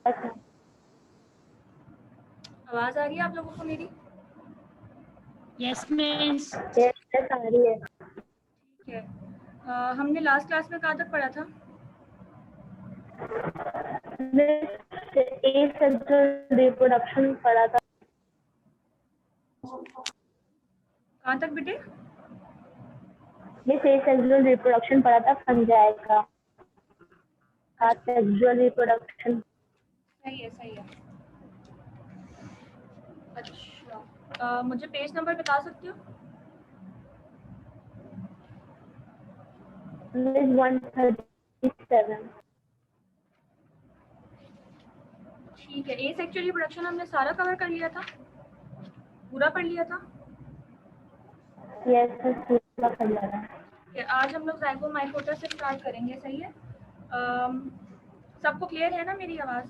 अच्छा, आवाज आ रही है आप लोगों को मेरी? Yes miss. ये आ रही है। ठीक है। हमने लास्ट क्लास में कहाँ तक पढ़ा था? ए सेक्सुअल रिप्रोडक्शन पढ़ा था। कहाँ तक बेटे? ये सेक्सुअल रिप्रोडक्शन पढ़ा था फंजाई का। Sexual reproduction. सही है, सही है। अच्छा, मुझे पेज नंबर बता सकते हो? 137। ठीक है। ए सेक्सुअल रिप्रोडक्शन हमने सारा कवर कर लिया था, पूरा पढ़ लिया था। यस पूरा कर लिया था। आज हम लोग ज़ाइगोमाइकोटा से स्टार्ट करेंगे, सही है? सबको क्लियर है ना मेरी आवाज़?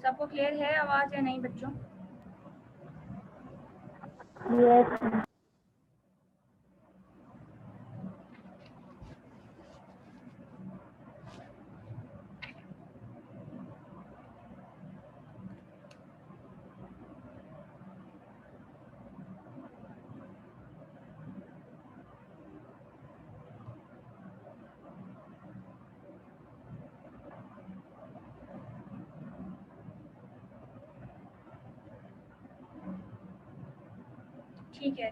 सबको क्लियर है आवाज़ या नहीं बच्चों? यस ठीक है।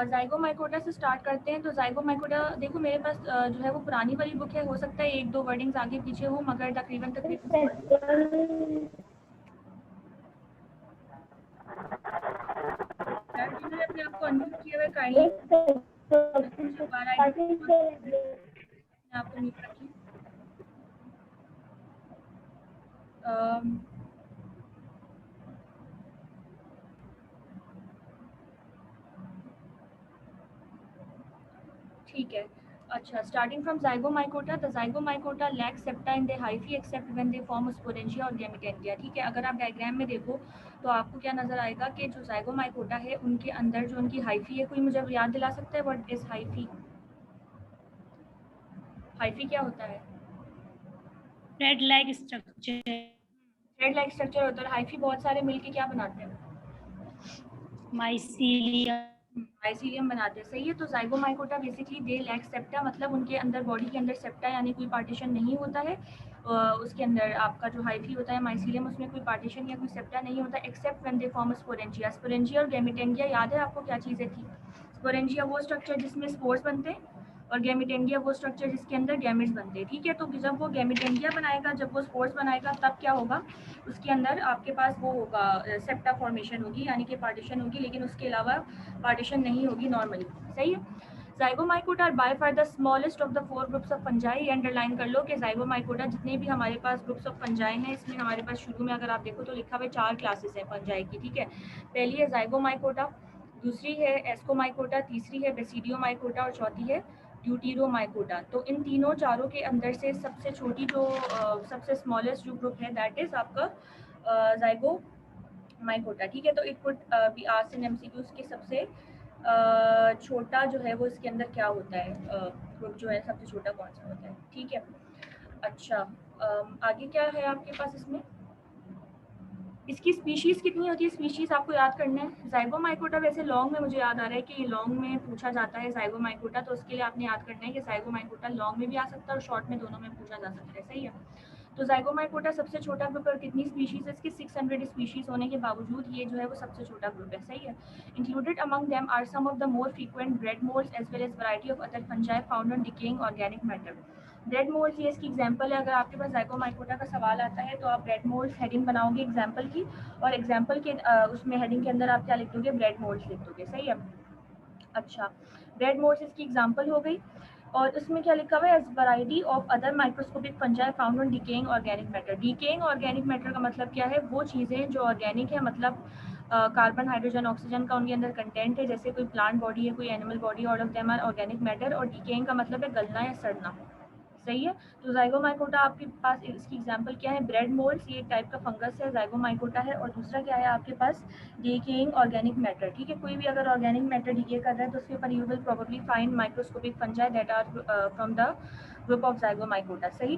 ज़ाइगोमाइकोटा से स्टार्ट करते हैं। तो ज़ाइगोमाइकोटा देखो मेरे पास जो है वो पुरानी वाली बुक है, हो सकता है एक दो वर्डिंग्स आगे पीछे हो, मगर तकरीबन जिन्होंने अपने आप को अनम्यूट किया हुआ है काइंडली दोबारा आपको म्यूट रखिए। ठीक है। अच्छा, starting from zygomycota, the zygomycota lack septa in the hyphae except when they form sporangia और गैमेटेंडिया। ठीक है, अगर आप डायग्राम में देखो तो आपको क्या नजर आएगा कि जो ज़ाइगोमाइकोटा है उनके अंदर जो उनकी हाइफी है, कोई मुझे याद दिला सकता है व्हाट इज हाइफी? हाइफी क्या होता है? Thread like structure. Thread like structure होता है। हाइफी बहुत सारे मिलके क्या बनाते हैं? माइसीलियम। माइसीलियम बनाते हैं, सही है। तो ज़ाइगोमाइकोटा बेसिकली दे लैक सेप्टा, मतलब उनके अंदर बॉडी के अंदर सेप्टा यानी कोई पार्टीशन नहीं होता है। उसके अंदर आपका जो हाइफी होता है माइसीलियम, उसमें कोई पार्टीशन या कोई सेप्टा नहीं होता accept when they form sporangia. Sporangia और गैमेटेंडिया याद है आपको क्या चीज़ें थी? स्पोरेंजिया वो स्ट्रक्चर जिसमें स्पोर्स बनते हैं, और गैमेटेंडिया वो स्ट्रक्चर जिसके अंदर गैमेट्स बनते हैं। ठीक है, तो जब वो गैमेटेंडिया बनाएगा, जब वो स्पोर्स बनाएगा, तब क्या होगा? उसके अंदर आपके पास वो होगा सेप्टा फॉर्मेशन होगी यानी कि पार्टीशन होगी, लेकिन उसके अलावा पार्टीशन नहीं होगी नॉर्मली, सही है। Zygomycota are by far the smallest of the 4 groups of fungi. Underline कर लो कि ज़ाइगोमाइकोटा जितने भी हमारे पास ग्रुप्स ऑफ फंजाई हैं, इसमें हमारे पास शुरू में अगर आप देखो तो लिखा हुआ है 4 क्लासेस हैं फंजाई की। ठीक है, पहली है ज़ाइगोमाइकोटा, दूसरी है एस्कोमाइकोटा, तीसरी है बेसिडियोमाइकोटा और चौथी है ड्यूटीरोमाइकोटा। तो इन तीनों चारों के अंदर से सबसे छोटी जो सबसे स्मॉलेस्ट जो ग्रुप है दैट इज आपका ज़ाइगोमाइकोटा। ठीक है, तो it could be asked in MCQs के सबसे छोटा जो है वो इसके अंदर क्या होता है, ग्रुप जो है सबसे छोटा कौन सा होता है। ठीक है, अच्छा, आगे क्या है आपके पास इसमें? इसकी स्पीशीज़ कितनी होती है? स्पीशीज़ आपको याद करना है। ज़ाइगोमाइकोटा वैसे लॉन्ग में मुझे याद आ रहा है कि लॉन्ग में पूछा जाता है ज़ाइगोमाइकोटा, तो उसके लिए आपने याद करना है कि ज़ाइगोमाइकोटा लॉन्ग में भी आ सकता है और शॉर्ट में, दोनों में पूछा जा सकता है, सही है। तो ज़ाइगोमाइकोटा सबसे छोटा ग्रुप है और कितनी स्पीशीज़ है इसकी? 600 स्पीशीज़ होने के बावजूद ये जो है वो सबसे छोटा ग्रुप है, सही है। Included among them are some of the more frequent bread moulds as well as variety of other fungi found on decaying organic matter. Bread moulds ये इसकी एग्जांपल है। अगर आपके पास ज़ाइगोमाइकोटा का सवाल आता है तो आप ब्रेड मोल्ड्स हेडिंग बनाओगे एग्जांपल की, और एग्जांपल के उसमें हेडिंग के अंदर आप क्या लिख दोगे? ब्रेड मोल्ड्स लिख दोगे, सही है। अच्छा, ब्रेड मोल्ड्स इसकी एग्जांपल हो गई, और इसमें क्या लिखा हुआ है? As variety of other microscopic fungi found on decaying organic matter. Decaying organic matter का मतलब क्या है? वो चीज़ें जो ऑर्गेनिक है, मतलब कार्बन हाइड्रोजन ऑक्सीजन का उनके अंदर कंटेंट है, जैसे कोई प्लांट बॉडी है, कोई animal body, all of them are organic matter. और डिकेइंग का मतलब है गलना या सड़ना, सही है। तो जाइगोमाइकोटा आपके पास इसकी एग्जांपल क्या है, ब्रेड मोल्ड्स, ये एक टाइप का फंगस है, जाइगोमाइकोटा है। और दूसरा क्या है आपके पास, डिकेइंग ऑर्गेनिक मैटर, ठीक है। कोई भी अगर ऑर्गेनिक मैटर डिके कर रहा है तो उसके ऊपर you will probably find microscopic fungi that are from the group of zygomycota, सही।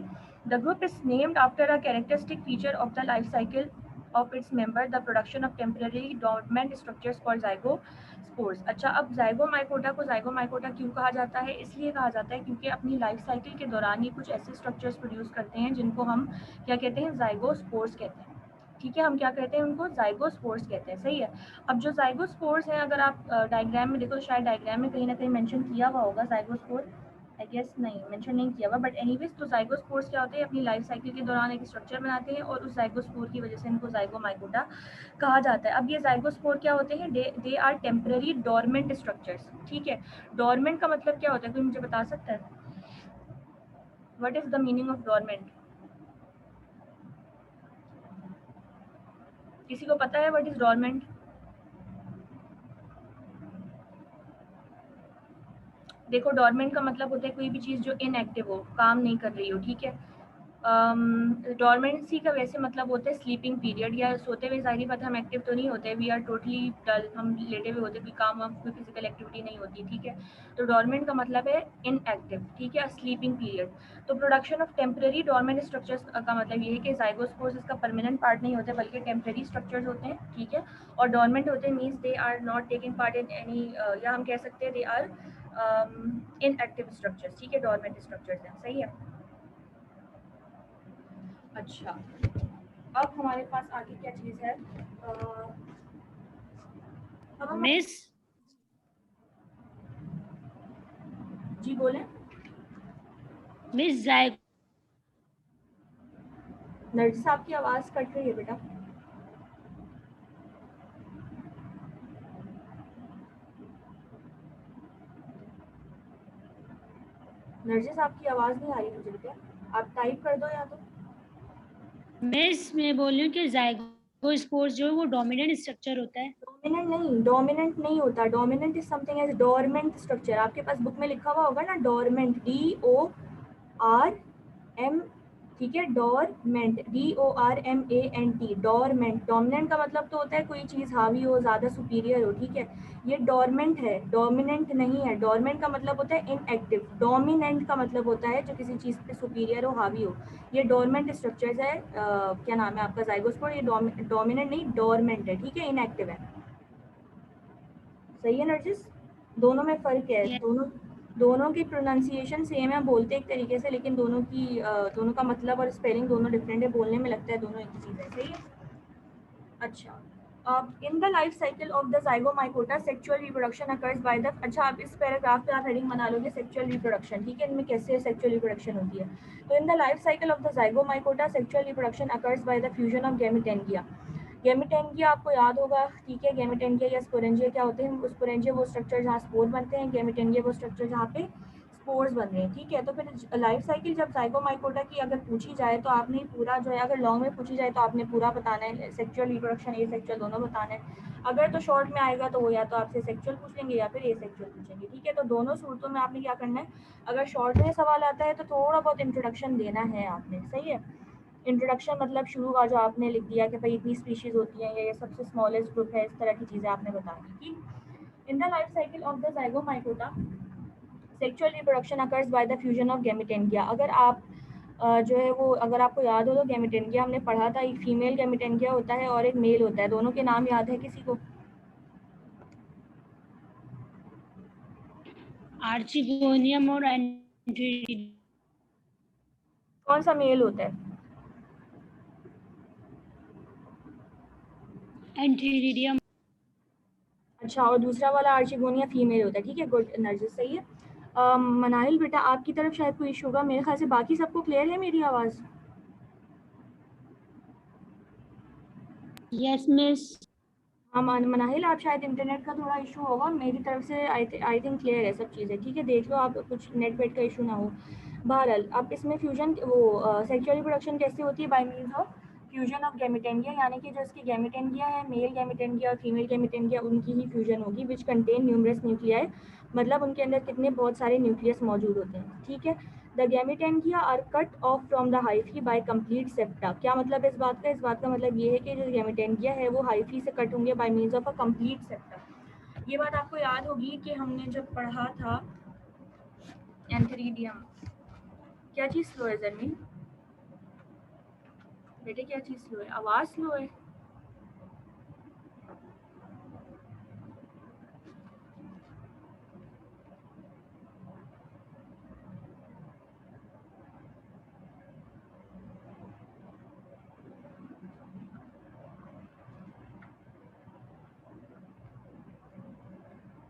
The group is named after a characteristic feature of the life cycle of its member, the production of temporarily dormant structures called zygospores। अच्छा, अब Zygomycota को Zygomycota क्यों कहा जाता है, इसलिए कहा जाता है क्योंकि अपनी लाइफ साइकिल के दौरान ये कुछ ऐसे स्ट्रक्चर्स प्रोड्यूस करते हैं जिनको हम क्या कहते हैं, जाइगोस्पोर्स कहते हैं, ठीक है। हम क्या कहते हैं उनको, जाइगोस्पोर्स कहते हैं, सही है। अब जो जाइगोस्पोर्स हैं, अगर आप डायग्राम में देखो, शायद डायग्राम में कहीं ना कहीं मेंशन किया हुआ होगा जाइगोस्पोर, आई गेस नहीं मेंशन नहीं किया हुआ, बट एनीवेज तो जाइगोस्पोर्स क्या होते हैं, अपनी लाइफ साइकिल के दौरान एक स्ट्रक्चर बनाते हैं और उस जाइगोस्पोर की वजह से इनको जाइगोमाइकोटा कहा जाता है। अब ये जाइगोस्पोर क्या होते हैं, they are temporary dormant structures, ठीक है। डोरमेंट का मतलब क्या होता है, कोई मुझे बता सकता है, what is the meaning of dormant? किसी को पता है व्हाट इज डोरमेंट? देखो, डोरमेंट का मतलब होता है कोई भी चीज़ जो इनएक्टिव हो, काम नहीं कर रही हो, ठीक है। डोरमेंसी का वैसे मतलब होता है स्लीपिंग पीरियड, या सोते हुए, जाहिर बात हम एक्टिव तो नहीं होते, वी आर टोटली डल, हम लेटे हुए होते, कोई काम वाम कोई फिजिकल एक्टिविटी नहीं होती, ठीक है। तो डोरमेंट का मतलब है इनएक्टिव, ठीक है, स्लीपिंग पीरियड। तो production of temporary dormant structures का मतलब ये है कि जाइगोस्पोर्स इसका परमानेंट पार्ट नहीं होते, बल्कि टेम्पररी स्ट्रक्चर्स होते हैं, ठीक है। और डोरमेंट होते हैं means they are not taking part in any, या हम कह सकते हैं दे आर इनएक्टिव स्ट्रक्चर्स, ठीक है, डोरमेंट स्ट्रक्चर्स हैं, सही है। अच्छा, अब हमारे पास आगे क्या चीज है, अब हम मिस जी बोलें। मिस जाइगो नर्जिस आपकी आवाज कट रही है बेटा। नर्जिस आपकी आवाज नहीं आ रही मुझे बेटा, आप टाइप कर दो या तो। मिस मैं बोल रही हूँ कि जाइगोस्पोर्स जो है वो डोमिनेंट स्ट्रक्चर होता है। डोमिनेंट नहीं होता, dominant is something as dormant structure. आपके पास बुक में लिखा हुआ होगा ना, डोरमेंट, DORM, ठीक है, डोरमेंट, DORMANT, डोरमेंट। डोमिनेंट का मतलब तो होता है कोई चीज़ हावी हो, ज़्यादा सुपीरियर हो, ठीक है। ये डोरमेंट है, डोमिनेंट नहीं है। डोरमेंट का मतलब होता है इनएक्टिव, डोमिनेंट का मतलब होता है जो किसी चीज़ पे सुपीरियर हो, हावी हो। ये डोरमेंट स्ट्रक्चर्स है, क्या नाम है आपका, जाइगोस्पोर। ये डोमिनेंट नहीं, डोरमेंट है, ठीक है, इनएक्टिव है, सही है नर्जिस। दोनों में फ़र्क है, Yes. दोनों की प्रोनाउंसिएशन सेम है, बोलते एक तरीके से, लेकिन दोनों का मतलब और स्पेलिंग दोनों डिफरेंट है, बोलने में लगता है दोनों एक ही चीज़ है, सही है। अच्छा, इन the life cycle of the zygomycota sexual reproduction occurs by the, अच्छा आप इस पैराग्राफ पे आप हेडिंग बना लोगे सेक्सुअल रिप्रोडक्शन, ठीक है, इनमें कैसे सेक्सुअल रिप्रोडक्शन होती है। तो in the life cycle of the zygomycota sexual reproduction occurs by the fusion of gametangia. Gametangia आपको याद होगा, ठीक है। गैमेटेंगिया या स्पोरेंजिया क्या होते हैं, स्पोरेंजिया वो स्ट्रक्चर जहाँ स्पोर बनते हैं, गैमेटेंगिया वो स्ट्रक्चर जहाँ पे स्पोर्स बन रहे हैं, ठीक है। तो फिर लाइफ साइकिल जब जाइगोमाइकोटा की अगर पूछी जाए तो आपने पूरा जो है, अगर लॉन्ग में पूछी जाए तो आपने पूरा बताना है, सेक्सुअल रिप्रोडक्शन ए सेक्सुअल दोनों बताना है। अगर तो शॉर्ट में आएगा तो वो या तो आपसे सेक्सुअल पूछ लेंगे या फिर ए सेक्सुअल पूछेंगे, ठीक है। तो दोनों सूरतों में आपने क्या करना है, अगर शॉर्ट में सवाल आता है तो थोड़ा बहुत इंट्रोडक्शन देना है आपने, सही है। इंट्रोडक्शन मतलब शुरू का जो आपने लिख दिया कि भाई इतनी स्पीशीज होती हैं या ये सबसे स्मॉलेस्ट ग्रुप है, इस तरह की चीज़ें आपने बतानी, ठीक। In the life cycle of the zygomycota sexual reproduction occurs by the fusion of gametangia. अगर आप जो है वो, अगर आपको याद हो तो गैमेटेंगिया हमने पढ़ा था, एक फीमेल गैमेटेंगिया होता है और एक मेल होता है, दोनों के नाम याद है किसी को? आर्चिगोनियम और एंटीरिडियम। कौन सा मेल होता है? एंटीरिडियम। अच्छा, और दूसरा वाला आर्चिगोनिया फीमेल होता है, ठीक है, गुड नर्जिस, सही है। मनाहिल बेटा आपकी तरफ शायद कोई इशू होगा, मेरे ख्याल से बाकी सबको क्लियर है मेरी आवाज़? Yes miss. हाँ मनाहिल, आप शायद इंटरनेट का थोड़ा इशू होगा, मेरी तरफ से आई थिंक क्लियर है सब चीज़ें, ठीक है। देख लो आप, कुछ नेट वेट का इशू ना हो। बहरहाल अब इसमें फ्यूजन वो सेक्सुअल रिप्रोडक्शन कैसे होती है, by means of fusion of gametangia, यानी कि जो इसकी गैमेटेंगिया है, मेल गैमेटेंगिया और फीमेल गैमेटेंगिया, उनकी ही फ्यूजन होगी, विच कंटेन न्यूमरस न्यूक्लियाई, मतलब उनके अंदर कितने बहुत सारे न्यूक्लियस मौजूद होते हैं, ठीक है। The gametangia are cut off from the hyphae by complete septa. क्या मतलब है इस बात का? इस बात का मतलब ये है कि जो गैमेटेंगिया है वो हाइफी से कट होंगे bye means of a complete septa. ये बात आपको याद होगी कि हमने जब पढ़ा था एंथरीडियम। क्या चीज़ स्लो है जर्मीन? बेटे क्या चीज़ स्लो है? आवाज़ स्लो है।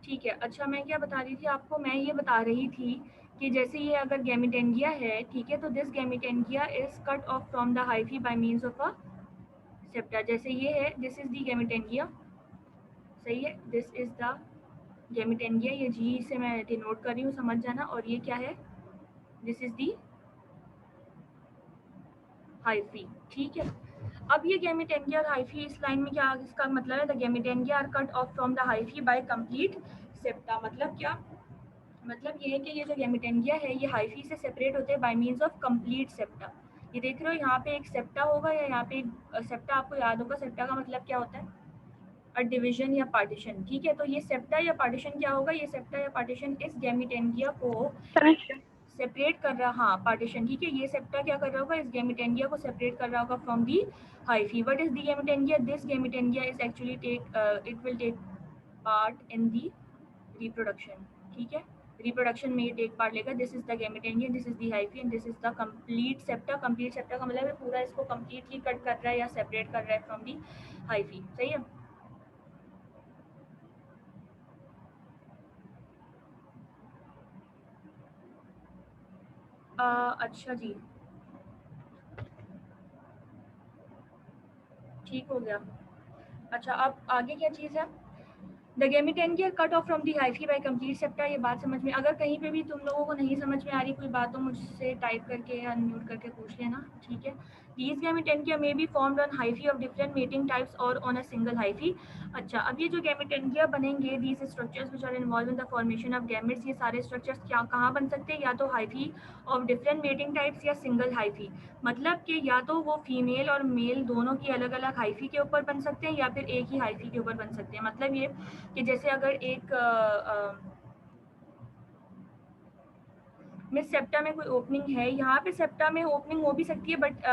ठीक है, अच्छा मैं क्या बता रही थी आपको? मैं ये बता रही थी कि जैसे ये अगर गैमेटेंगिया है, ठीक है, तो this gametangia is cut off from the hyphae by means of a septa. जैसे ये है, दिस इज द गैमेटेंगिया, सही है, दिस इज द गैमेटेंगिया, ये जी से मैं डिनोट कर रही हूँ, समझ जाना। और ये क्या है? दिस इज दी हाइफी, ठीक है। अब ये गैमेटेंगिया और हाइफी, इस लाइन में क्या इसका मतलब है? The gametangia are cut off from the hyphae by complete septa. मतलब क्या? मतलब ये है कि ये जो गैमेटेंगिया है ये हाइफी से सेपरेट होते हैं bye means of complete septa. ये देख रहे हो, यहाँ पे एक सेप्टा होगा या यहाँ पे एक सेप्टा, आपको याद होगा सेप्टा का मतलब क्या होता है? अ डिवीजन या पार्टीशन, ठीक है। तो ये सेप्टा या पार्टीशन क्या होगा? ये सेप्टा या पार्टीशन इस गैमेटेंगिया को सेपरेट कर रहा, हाँ पार्टीशन, ठीक है। ये सेप्टा क्या कर रहा होगा? इस गैमेटेंगिया को सेपरेट कर रहा होगा from the hyphae. What is the gametangia? This gametangia is actually it will take part in the reproduction, ठीक है। रिप्रोडक्शन में ये टेक पार्ट लेगा। This is the gametangia, this is the hyphae and this is the complete septa. Complete septa का मतलब है पूरा इसको कंप्लीटली कट कर रहा है या सेपरेट कर रहा है फ्रॉम दी हाइफी, सही है। अच्छा जी, ठीक हो गया। अच्छा, अब आगे क्या चीज़ है? The gametangia cut off from the hyphae by complete septa. ये बात समझ में, अगर कहीं पे भी तुम लोगों को नहीं समझ में आ रही कोई बात तो मुझसे टाइप करके या अनम्यूट करके पूछ लेना, ठीक है। These gametangia may be formed on hyphae of different mating types और ऑन अ सिंगल हाइफी। अच्छा, अब ये जो गैमेटेंगिया बनेंगे, these structures which are involve in the formation of gametes, ये सारे स्ट्रक्चर्स क्या कहाँ बन सकते हैं? या तो hyphae of different mating types या सिंगल हाइफी। मतलब कि या तो वो फीमेल और मेल दोनों की अलग अलग हाइफी के ऊपर बन सकते हैं या फिर एक ही हाइफी के ऊपर बन सकते हैं। मतलब ये कि जैसे अगर एक में सेप्टा में कोई ओपनिंग है, यहाँ पे सेप्टा में ओपनिंग हो भी सकती है, बट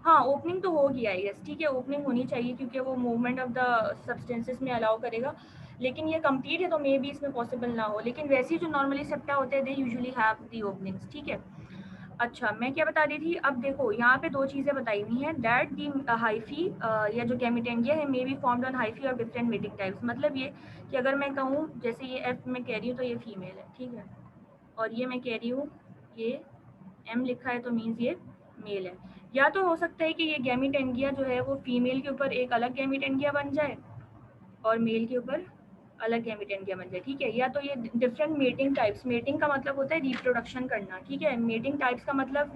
हाँ ओपनिंग तो होगी आई गेस, ठीक है, ओपनिंग होनी चाहिए क्योंकि वो मूवमेंट ऑफ द सब्सटेंसेस में अलाउ करेगा। लेकिन ये कंप्लीट है तो मे बी इसमें पॉसिबल ना हो, लेकिन वैसे ही जो नॉर्मली सेप्टा होते हैं they usually have the openings, ठीक है। अच्छा, मैं क्या बता रही थी? अब देखो यहाँ पे दो चीज़ें बताई हुई हैं, दैट दी हाइफी या जो गैमेटेंगिया है मे बी फॉर्म्ड ऑन हाइफी और डिफरेंट मेटिंग टाइप्स। मतलब ये कि अगर मैं कहूँ जैसे ये एफ में कह रही हूँ तो ये फीमेल है, ठीक है, और ये मैं कह रही हूँ ये एम लिखा है तो मीन्स ये मेल है। या तो हो सकता है कि ये गैमेटेंगिया जो है वो फीमेल के ऊपर एक अलग गैमेटेंगिया बन जाए और मेल के ऊपर अलग गैमेटेंगिया बन जाए, ठीक है। या तो ये डिफरेंट मेटिंग टाइप्स, मेटिंग का मतलब होता है रिप्रोडक्शन करना, ठीक है। मेटिंग टाइप्स का मतलब,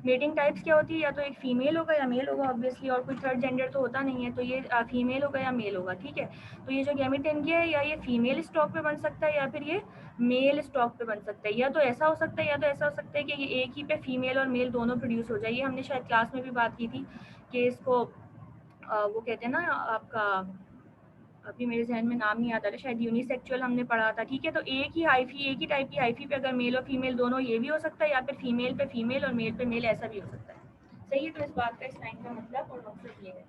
मेटिंग टाइप्स क्या होती है? या तो एक फीमेल होगा या मेल होगा ऑब्वियसली, और कोई थर्ड जेंडर तो होता नहीं है, तो ये फीमेल होगा या मेल होगा, ठीक है। तो ये जो गैमेटेंगिया है या ये फीमेल स्टॉक पे बन सकता है या फिर ये मेल स्टॉक पे बन सकता है। या तो ऐसा हो सकता है या तो ऐसा हो सकता है कि ये एक ही पे फीमेल और मेल दोनों प्रोड्यूस हो जाए। ये हमने शायद क्लास में भी बात की थी कि इसको वो कहते हैं ना आपका, अभी मेरे जहन में नाम नहीं आता था, शायद यूनिसेक्सुअल हमने पढ़ा था, ठीक है। तो एक ही हाइफी, एक ही टाइप की हाइफी पे अगर मेल और फीमेल दोनों, ये भी हो सकता है, या फिर फीमेल पे फीमेल और मेल पे मेल, ऐसा भी हो सकता है, सही है। तो इस बात का, इस लाइन का मतलब और मकसद ये है,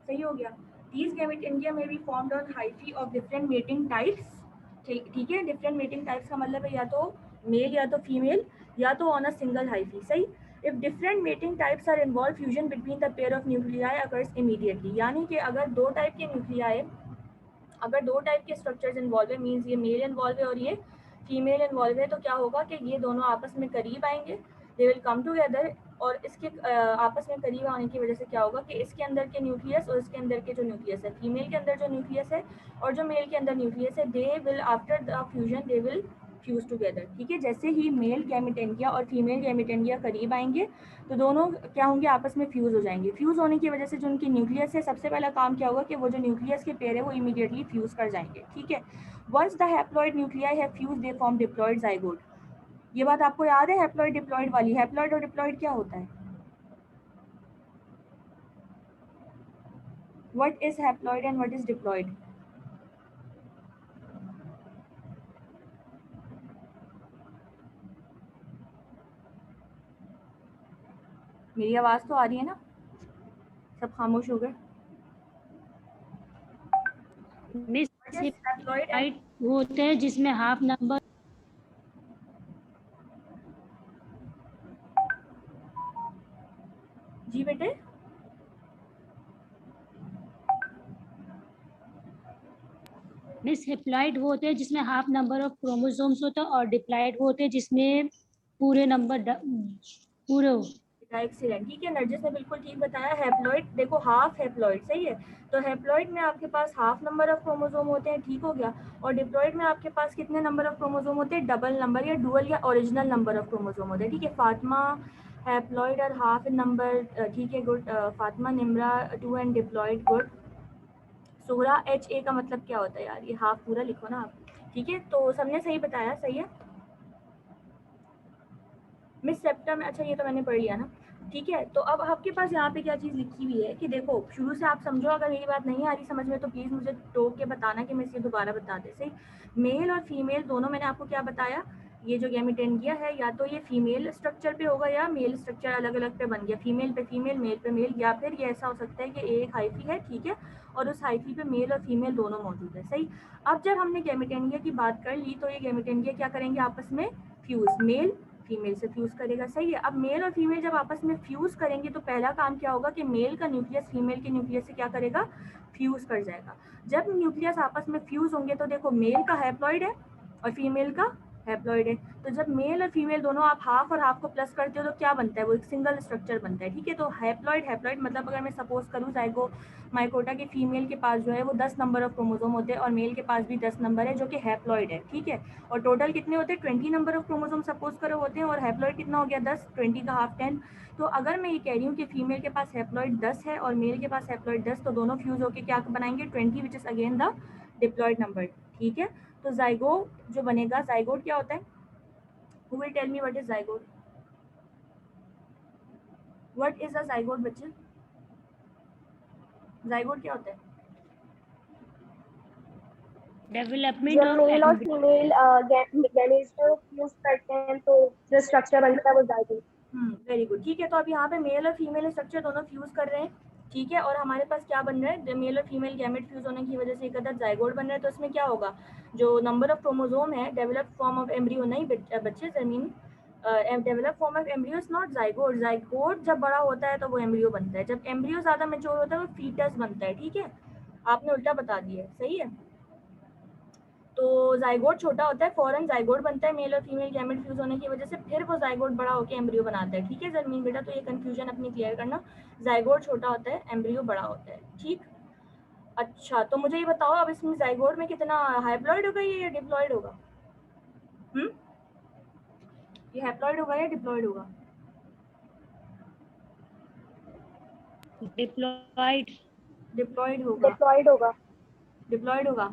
सही हो गया। दीज गैमेटेंगिया में B formed on hyphae of different mating types, ठीक है। डिफरेंट मेटिंग टाइप्स का मतलब है या तो मेल या तो फीमेल या तो ऑन अ सिंगल हाइफी, सही। If different mating types are involve, fusion between the pair of nuclei occurs immediately. यानी कि अगर दो टाइप के न्यूक्लियाई, अगर दो टाइप के स्ट्रक्चर्स इन्वॉल्व है, मीन्स ये मेल इन्वॉल्व है और ये फीमेल इन्वॉल्व है, तो क्या होगा कि ये दोनों आपस में करीब आएंगे, दे विल कम टुगेदर। और इसके आपस में करीब आने की वजह से क्या होगा कि इसके अंदर के न्यूक्लियस और इसके अंदर के जो न्यूक्लियस है, फीमेल के अंदर जो न्यूक्लियस है और जो मेल के अंदर न्यूक्लियस है, they will after the fusion they will fuse together, ठीक है। जैसे ही मेल गैमेटेंगिया और फीमेल गैमेटेंगिया करीब आएंगे तो दोनों क्या होंगे, आपस में फ्यूज हो जाएंगे। फ्यूज होने की वजह से जो उनकी न्यूक्लियस है, सबसे पहला काम क्या होगा कि वो जो न्यूक्लियस के पेयर है वो इमीडिएटली फ्यूज कर जाएंगे, ठीक है। Once the haploid nuclei have fuse they form diploid zygote. ये बात आपको याद है हैप्लॉइड डिप्लॉइड वाली? हैप्लॉइड और डिप्लॉइड क्या होता है? What is haploid and what is diploid? मेरी आवाज तो आ रही है ना? सब खामोश हो गए? मिस हैप्लॉइड एंड हाइट होते हैं जिसमें हाफ नंबर जी बेटे, मिस हेप्लॉइड वो होते हैं जिसमें हाफ नंबर ऑफ क्रोमोसोम्स होते हैं, और डिप्लॉइड वो होते हैं जिसमें पूरे नंबर पूरे हो। एक्सीलेंट, ठीक है। नरजिस ने बिल्कुल ठीक बताया। हैप्लॉइड देखो, हाफ हैप्लॉइड, सही है। तो हैप्लॉइड में आपके पास हाफ नंबर ऑफ क्रोमोसोम होते हैं, ठीक हो गया। और डिप्लॉइड में आपके पास कितने नंबर ऑफ क्रोमोसोम होते हैं? डबल नंबर या डुअल या ओरिजिनल नंबर ऑफ क्रोमोसोम होते हैं, ठीक है। फातिमा हैप्लॉइड और हाफ इन नंबर, ठीक है, good. Fatima Nimra 2 and diploid, good. Sohra HA का मतलब क्या होता है यार? ये हाफ पूरा लिखो ना आप, ठीक है। तो सबने सही बताया, सही है। मिस सेप्टम, अच्छा ये तो मैंने पढ़ लिया ना, ठीक है। तो अब आपके पास यहाँ पे क्या चीज़ लिखी हुई है कि देखो, शुरू से आप समझो, अगर मेरी बात नहीं आ रही समझ में तो प्लीज़ मुझे टोक के बताना कि मैं इसे दोबारा बता दे, सही। मेल और फीमेल दोनों मैंने आपको क्या बताया, ये जो गैमेटेंगिया है या तो ये फीमेल स्ट्रक्चर पे होगा या मेल स्ट्रक्चर अलग अलग पे बन गया, फीमेल पे फीमेल, मेल पे मेल, या फिर ये ऐसा हो सकता है कि एक हाइफी है, ठीक है, और उस हाइफी पे मेल और फीमेल दोनों मौजूद है, सही। अब जब हमने गैमेटेंगिया की बात कर ली तो ये गैमेटेंगिया क्या करेंगे आपस में? फ्यूज, मेल फीमेल से फ्यूज करेगा, सही है। अब मेल और फीमेल जब आपस में फ्यूज करेंगे तो पहला काम क्या होगा कि मेल का न्यूक्लियस फीमेल के न्यूक्लियस से क्या करेगा? फ्यूज कर जाएगा। जब न्यूक्लियस आपस में फ्यूज होंगे तो देखो, मेल का हैप्लॉइड है और फीमेल का हैप्लॉइड है, तो जब मेल और फीमेल दोनों आप हाफ और हाफ को प्लस करते हो तो क्या बनता है? वो एक सिंगल स्ट्रक्चर बनता है, ठीक है। तो हैप्लॉइड, हैप्लॉइड मतलब अगर मैं सपोज करूँ जाइगो माइकोटा के फीमेल के पास जो है वो 10 नंबर ऑफ क्रोमोसोम होते हैं और मेल के पास भी 10 नंबर है, जो कि हैप्लॉइड है, ठीक है। और टोटल कितने होते हैं? 20 नंबर ऑफ क्रोमोसोम सपोज करो होते हैं, और हैप्लॉइड कितना हो गया? 10, 20 का हाफ 10। तो अगर मैं ये कह रही हूँ कि फीमेल के पास हैप्लॉइड 10 है और मेल के पास हैप्लॉइड 10, तो दोनों फ्यूज होकर क्या बनाएंगे? 20, which is again the diploid number, ठीक है। तो जाइगोट जो बनेगा, जाइगोट क्या होता है? Who will tell me what is zygote? What is a zygote बच्चे? zygote क्या होता है? डेवलपमेंट जब मेल और ऑफ फीमेल गैमेट्स को फ्यूज करते हैं तो जो स्ट्रक्चर बनता है वो जाइगोट। वेरी गुड, ठीक है। तो अब यहाँ पे मेल और फीमेल स्ट्रक्चर दोनों फ्यूज कर रहे हैं, ठीक है। और हमारे पास क्या बन रहा है? मेल और फीमेल गैमेट फ्यूज होने की वजह से एक अदर जाइगोट बन रहा है। तो इसमें क्या होगा? जो नंबर ऑफ क्रोमोसोम है, डेवलप फॉर्म ऑफ एम्ब्रियो, नहीं बच्चे, जमीन develop form of embryo is not zygote. Zygote जब बड़ा होता है तो वो एम्ब्रियो बनता है, जब एम्ब्रियो ज्यादा मेच्योर होता है वो फीटस बनता है, ठीक है। आपने उल्टा बता दिया, सही है। तो जाइगोट छोटा होता है, फौरन जाइगोट बनता है मेल और फीमेल गैमेट फ्यूज होने की वजह से, फिर वो जाइगोट बड़ा होकर एम्ब्रियो बनाता है, ठीक है जरमीन बेटा। तो ये कंफ्यूजन अपनी क्लियर करना, जाइगोट छोटा होता है, एम्ब्रियो बड़ा होता है, ठीक। अच्छा, तो मुझे ये बताओ अब इसमें जाइगोट में कितना हैप्लॉइड होगा या डिप्लॉइड होगा? ये हैप्लॉइड होगा या डिप्लॉइड होगा? डिप्लॉइड डिप्लॉइड होगा, डिप्लॉइड होगा। डिप्लॉइड होगा,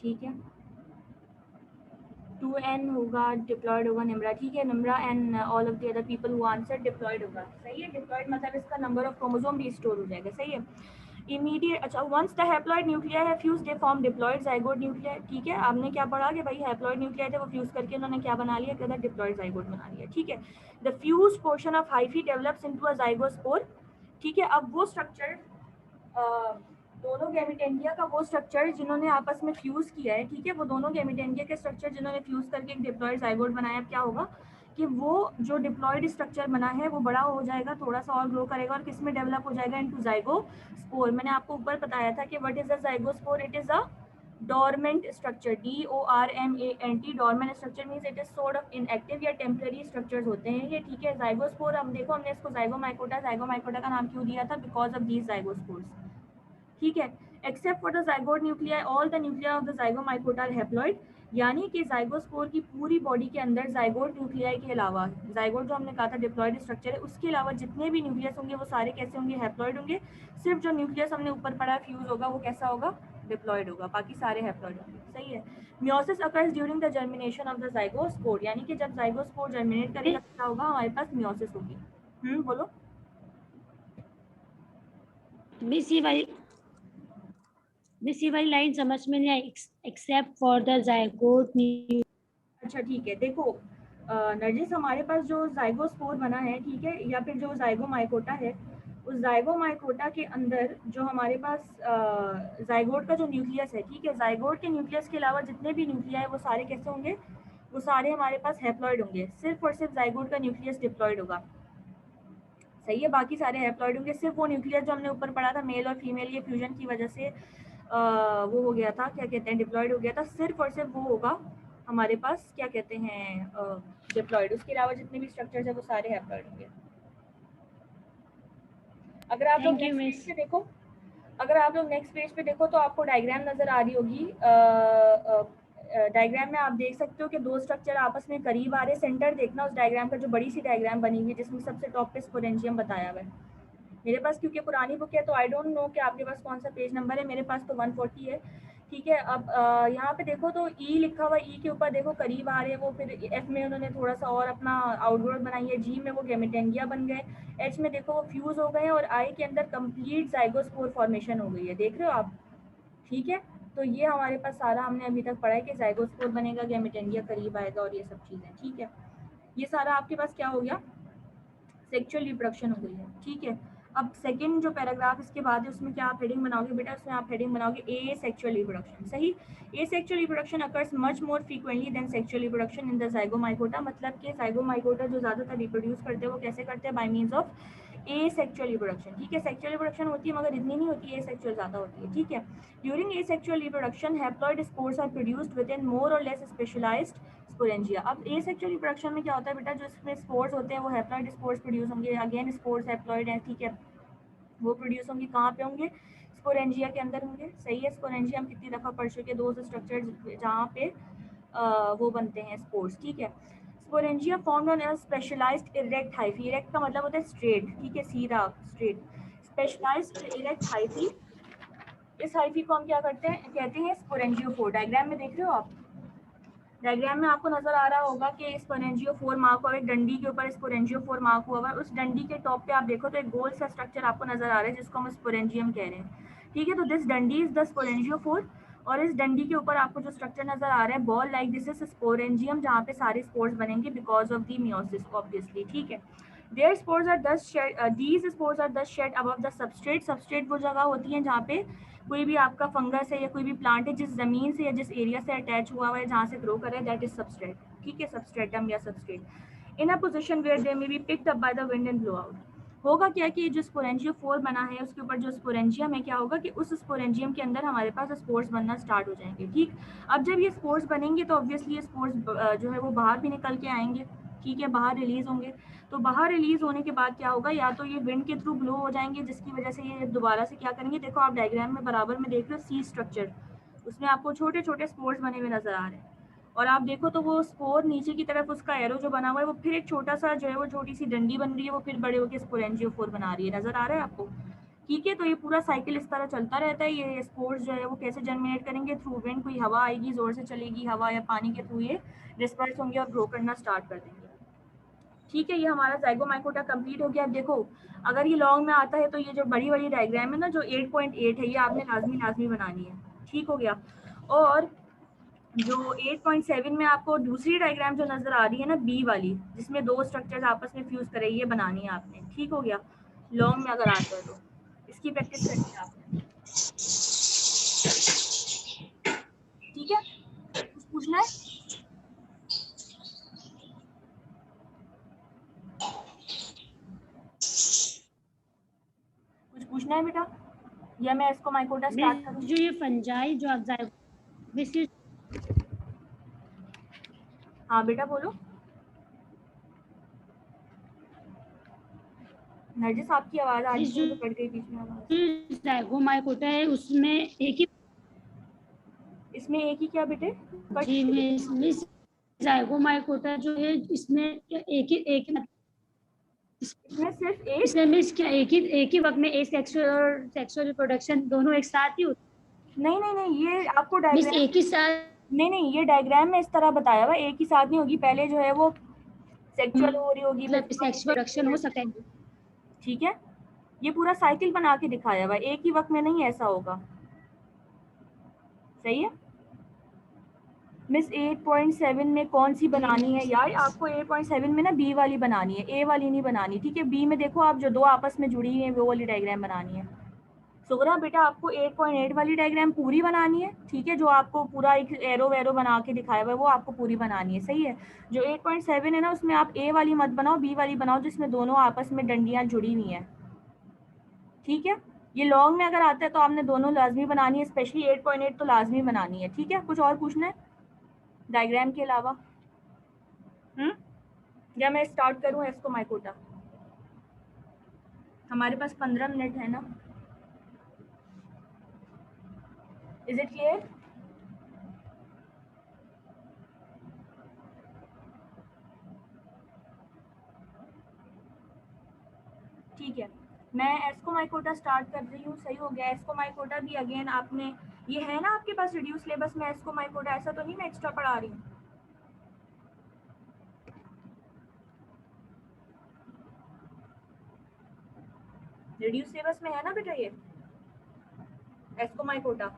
ठीक है। 2n होगा, डिप्लॉयड होगा निम्रा, ठीक है। Nimra and all of the other people who answer diploid होगा, सही है। डिप्लॉयड मतलब इसका नंबर ऑफ क्रोमोसोम भी स्टोर हो जाएगा, सही है। इमीडिएट, अच्छा, once the haploid nuclei have fuse they form diploid zygote nuclei, ठीक है। आपने क्या पढ़ा कि भाई हैप्लॉइड न्यूक्लियाई थे वो फ्यूज करके उन्होंने क्या बना लिया? कहता डिप्लॉयड जाइगोट बना लिया, ठीक है। The fuse portion of hyphae develops into a zygospore, ठीक है। अब वो स्ट्रक्चर दोनों गैमेटेंगिया का वो स्ट्रक्चर जिन्होंने आपस में फ्यूज किया है, ठीक है, वो दोनों गैमेटेंगिया के स्ट्रक्चर जिन्होंने फ्यूज करके एक डिप्लॉयड जाइगोट बनाया, क्या होगा कि वो जो डिप्लॉयड स्ट्रक्चर बना है वो बड़ा हो जाएगा, थोड़ा सा और ग्रो करेगा और किस में डेवलप हो जाएगा? Into zygospore. मैंने आपको ऊपर बताया था कि what is a zygospore? It is a dormant structure, DORMANT। Dormant structure means it is sort of inactive या टेम्पररी स्ट्रक्चर्स होते हैं ये, ठीक है। जाइगोस्पोर, हम देखो हमने इसको जाइगोमाइकोटा का नाम क्यों दिया था? बिकॉज ऑफ दीज जाइगोस्पोर्स, ठीक है। Except for the zygote nuclei, all the nuclei of the zygomycota are haploid, यानी कि जाइगोस्पोर की पूरी बॉडी के अंदर जाइगोट न्यूक्लियाई के अलावा, जाइगोट जो हमने कहा था डिप्लॉइड स्ट्रक्चर है, उसके अलावा जितने भी न्यूक्लियस होंगे वो सारे कैसे होंगे, हैप्लॉइड होंगे। सिर्फ जो न्यूक्लियस हमने ऊपर पड़ा फ्यूज होगा वो कैसा होगा, डिप्लॉइड होगा, बाकी सारे हैप्लॉइड होंगे। सही है। Meiosis occurs during the germination of the zygospore, यानी कि जब जाइगोस्पोर जर्मिनेट करेगा तो क्या होगा, हमारे पास मियोसिस होगी। बोलो। मिस ये वाली लाइन समझ में नहीं आई, एक्सेप्ट फॉर द जायगोट। अच्छा ठीक है, देखो नरजिस, हमारे पास जो जाइगोस्पोर बना है, ठीक है, या फिर जो जाइगोमाइकोटा है, उस जाइगोमाइकोटा के अंदर जो हमारे पास जाइगोट का जो न्यूक्लियस है, ठीक है, जाइगोट के न्यूक्लियस के अलावा जितने भी न्यूक्लिया है वो सारे कैसे होंगे, वो सारे हमारे पास हैप्लॉइड होंगे। सिर्फ और सिर्फ जाइगोट का न्यूक्लियस डिप्लॉइड होगा। सही है, बाकी सारे हैप्लॉइड होंगे। सिर्फ वो न्यूक्लियस जो हमने ऊपर पढ़ा था मेल और फीमेल के फ्यूजन की वजह से वो हो गया था, क्या कहते हैं, डिप्लॉइड हो गया था। सिर्फ और सिर्फ वो होगा हमारे पास, क्या कहते हैं, डिप्लॉइड। उसके अलावा जितने भी स्ट्रक्चर्स है वो सारे हैप्लॉइड होंगे। अगर आप लोग thank you next page miss. पे देखो, अगर आप लोग नेक्स्ट पेज पे देखो तो आपको डायग्राम नजर आ रही होगी। डायग्राम में आप देख सकते हो कि दो स्ट्रक्चर आपस में करीब आ रहे हैं। सेंटर देखना उस डायग्राम का, जो बड़ी सी डायग्राम बनी हुई है जिसमें सबसे टॉप पे स्पोरेंजियम बताया हुआ है। मेरे पास क्योंकि पुरानी बुक है तो आई डोंट नो कि आपके पास कौन सा पेज नंबर है, मेरे पास तो 140 है। ठीक है, अब यहाँ पे देखो तो ई लिखा हुआ, ई के ऊपर देखो करीब आ रहे हैं वो, फिर एफ में उन्होंने थोड़ा सा और अपना आउटग्रोथ बनाई है, जी में वो गेमेटेंगिया बन गए, एच में देखो वो फ्यूज हो गए हैं, और आई के अंदर कंप्लीट जाइगोस्पोर फॉर्मेशन हो गई है। देख रहे हो आप? ठीक है, तो ये हमारे पास सारा हमने अभी तक पढ़ा है कि जाइगोस्पोर बनेगा, गेमेटेंगिया करीब आएगा और ये सब चीज़ें। ठीक है, ये सारा आपके पास क्या हो गया, सेक्सुअल रिप्रोडक्शन हो गई है। ठीक है, अब सेकंड जो पैराग्राफ इसके बाद है उसमें क्या आप हेडिंग बनाओगे बेटा, उसमें आप हेडिंग बनाओगे ए सेक्सुअल रिप्रोडक्शन। सही, asexual reproduction occurs much more frequently than sexual reproduction in the zygomycota. मतलब कि जाइगोमाइकोटा जो ज़्यादातर रिप्रोड्यूस करते हैं वो कैसे करते हैं, bye means of A sexual reproduction. ठीक है, सेक्सुअल रिप्रोडक्शन होती है मगर इतनी नहीं होती है, ए सेक्सुअल ज़्यादा होती है। ठीक है, during asexual reproduction haploid spores are produced within more और लेस स्पेशलाइज्ड स्पोरेंजिया। अब ए सेक्सुअल रिप्रोडक्शन में क्या होता है बेटा, जो इसमें स्पोर्स होते हैं वो हैप्लॉइड स्पोर्स प्रोड्यूस होंगे। अगेन स्पोर्स हैप्लॉइड हैं, ठीक है, वो प्रोड्यूस होंगे कहाँ पे होंगे, स्पोरेंजिया के अंदर होंगे। सही है, स्पोरेंजिया हम कितनी दफ़ा पढ़ चुके हैं, दो स्ट्रक्चर जहाँ पे वो बनते हैं स्पोर्स। ठीक है, sporangia formed on a specialised erect hyphae. Erect का मतलब होता है स्ट्रेट, ठीक है, सीधा स्ट्रेट। स्पेशलाइज्ड इरेक्ट हाइफी, इस हाइफी को हम क्या करते हैं, कहते हैं स्पोरेंजियोफोर। डायग्राम में देख रहे हो आप, डायग्राम में आपको नजर आ रहा होगा कि स्पोरेंजियोफोर मार्क हुआ है, डंडी के ऊपर स्पोरेंजियोफोर मार्क हुआ है। उस डंडी के टॉप पे आप देखो तो एक गोल सा स्ट्रक्चर आपको नजर आ रहा है जिसको हम स्पोरेंजियम कह रहे हैं। ठीक है, तो दिस डंडी इज द स्पोरेंजियोफोर, और इस डंडी के ऊपर आपको जो स्ट्रक्चर नजर आ रहा है ball like, this is sporangium, जहाँ पे सारे स्पोर्स बनेंगे because of the meiosis obviously. ठीक है, their spores are thus shed, these spores are thus shed above the substrate. Substrate वो जगह होती है जहाँ पे कोई भी आपका फंगस है या कोई भी प्लांट है जिस जमीन से या जिस एरिया से अटैच हुआ हुआ है, जहाँ से ग्रो कर रहा है, दैट इज सबस्ट्रेट। ठीक है, सबस्ट्रेटम या substrate in a position where they may be picked up by the wind and blow out. होगा क्या कि जो स्पोरेंजियोफोर बना है उसके ऊपर जो स्पोरेंजियम है, क्या होगा कि उस स्पोरेंजियम के अंदर हमारे पास स्पोर्स बनना स्टार्ट हो जाएंगे। ठीक, अब जब ये स्पोर्स बनेंगे तो ऑब्वियसली ये स्पोर्स जो है वो बाहर भी निकल के आएंगे। ठीक है, बाहर रिलीज होंगे, तो बाहर रिलीज होने के बाद क्या होगा, या तो ये विंड के थ्रू ब्लो हो जाएंगे जिसकी वजह से ये दोबारा से क्या करेंगे, देखो आप डायग्राम में बराबर में देख रहे हो सी स्ट्रक्चर, उसमें आपको छोटे छोटे स्पोर्स बने हुए नजर आ रहे हैं, और आप देखो तो वो स्पोर नीचे की तरफ उसका एरो जो बना हुआ है वो फिर एक छोटा सा जो है वो छोटी सी डंडी बन रही है, वो फिर बड़े होकर स्पोरेंजियोफोर बना रही है। नजर आ रहा है आपको? ठीक है, तो ये पूरा साइकिल इस तरह चलता रहता है। ये स्पोर्स जो है वो कैसे जर्मिनेट करेंगे, थ्रू विंड, कोई हवा आएगी जोर से चलेगी, हवा या पानी के थ्रू ये डिस्पर्स होंगे और ग्रो करना स्टार्ट कर देंगे। ठीक है, ये हमारा जाइगोमाइकोटा कंप्लीट हो गया। अब देखो अगर ये लॉन्ग में आता है तो ये जो बड़ी बड़ी डायग्राम है ना, जो 8.8 है, ये आपने लाजमी बनानी है। ठीक हो गया, और जो 8.7 में आपको दूसरी डायग्राम जो नजर आ रही है ना, बी वाली, जिसमें दो स्ट्रक्चर्स आपस में फ्यूज करे, ये बनानी है आपने। ठीक हो गया, लॉन्ग में अगर आता है तो इसकी प्रैक्टिस करनी है आपने। ठीक है, कुछ पूछना है? कुछ पूछना है बेटा, या मैं इसको माइकोटा स्टार्ट करूँ? जो ये फंजाई जो आप जायगो, हाँ बेटा बोलो। नरजिस आपकी आवाज आ रही जो है, कट गई बीच में आवाज। जायगोमाइकोटा है उसमें एक ही इसमें एक ही क्या बेटे जी मिस जाइगोमाइकोटा जो है इसमें एक ही इसमें सिर्फ एक, इसमें मिस क्या एक ही वक्त में एक सेक्सुअल और सेक्सुअल रिप्रोडक्शन दोनों एक साथ ही होते नहीं नहीं नहीं, ये आपको मिस डायग्राम, एक ही साथ नहीं नहीं, ये डायग्राम में इस तरह बताया हुआ एक ही साथ नहीं होगी, पहले जो है वो सेक्सुअल हो रही होगी, फिर मतलब सेक्सुअल रिप्रोडक्शन हो सकता है। ठीक है, ये पूरा साइकिल बना के दिखाया हुआ, एक ही वक्त में नहीं ऐसा होगा। सही है मिस 8.7 में कौन सी बनानी है यार? आपको 8.7 में ना बी वाली बनानी है, ए वाली नहीं बनानी, ठीक है। बी में देखो आप जो दो आपस में जुड़ी हैं वो वाली डायग्राम बनानी है। सुगरा बेटा आपको 8.8 वाली डायग्राम पूरी बनानी है, ठीक है, जो आपको पूरा एक एरो वेरो बना के दिखाया हुआ है वो आपको पूरी बनानी है। सही है, जो 8.7 है ना उसमें आप ए वाली मत बनाओ, बी वाली बनाओ जिसमें दोनों आपस में डंडियां जुड़ी हुई हैं, ठीक है। ये लॉन्ग में अगर आता है तो आपने दोनों लाजमी बनानी है, स्पेशली 8.8 तो लाजमी बनानी है, ठीक है। कुछ और पूछना है डायग्राम के अलावा? या मैं स्टार्ट करूं एस्को माइकोटा? हमारे पास 15 मिनट है ना, इज इट क्लियर? ठीक है, मैं एस्को माइकोटा स्टार्ट कर रही हूँ। सही हो गया। एस्को माइकोटा भी अगेन आपने, ये है ना आपके पास रिड्यूस सिलेबस में एस्को माइकोटा, ऐसा तो नहीं मैं एक्स्ट्रा पढ़ा रही हूँ? रिड्यूस सिलेबस में है ना बेटा ये एस्को माइकोटा?